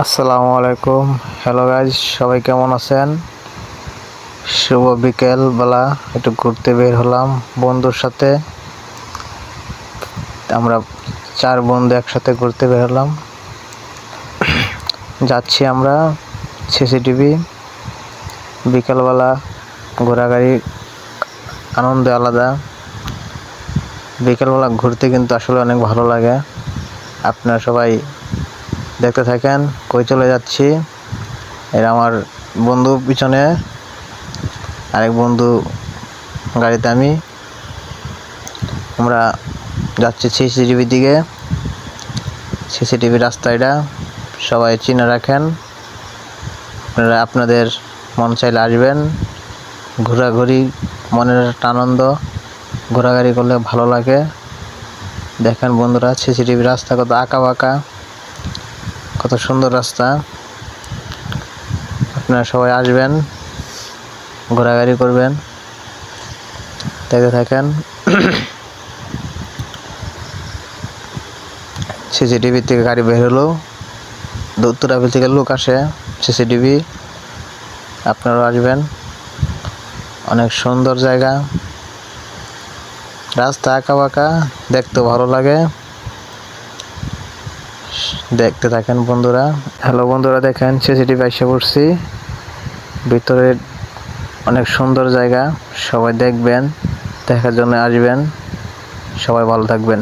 আসসালামু আলাইকুম। Hello guys, সবাই কেমন আছেন? শুভ বিকেল বেলা একটু ঘুরতে বের হলাম বন্ধুর সাথে। আমরা 4 বন্ধু একসাথে ঘুরতে বের হলাম। যাচ্ছি আমরা সিসিটিভি। বিকেলবেলা ঘোরাঘুরি আনন্দ আলাদা। বিকেলবেলা ঘুরতে কিন্তু আসলে অনেক ভালো লাগে। আপনারা সবাই দেখতে থাকেন কই চলে যাচ্ছি। এর আমার বন্ধু পিছনে, আরেক বন্ধু গাড়িতে, আমরা যাচ্ছি সিসিটিভির দিকে। সিসিটিভি রাস্তা এটা, সবাই চিনে রাখেন। আপনারা আপনাদের মন চাইলে আসবেন। ঘোরাঘুরি মনের একটা আনন্দ, ঘোরাঘুরি করলে ভালো লাগে। দেখেন বন্ধুরা, সিসিটিভি রাস্তা কত আঁকা বাঁকা, কত সুন্দর রাস্তা। আপনারা সবাই আসবেন, ঘোরাঘুরি করবেন, দেখতে থাকেন। সিসিটিভি থেকে গাড়ি বের হলো, দৌড়াবিল থেকে লোক আসে সিসিটিভি। আপনারাও আসবেন, অনেক সুন্দর জায়গা, রাস্তা আঁকা বাঁকা, দেখতেও ভালো লাগে। দেখতে থাকেন বন্ধুরা। হ্যালো বন্ধুরা, দেখেন সিসিটিভি এসে পড়ছি। ভিতরে অনেক সুন্দর জায়গা, সবাই দেখবেন, দেখার জন্য আসবেন। সবাই ভালো থাকবেন।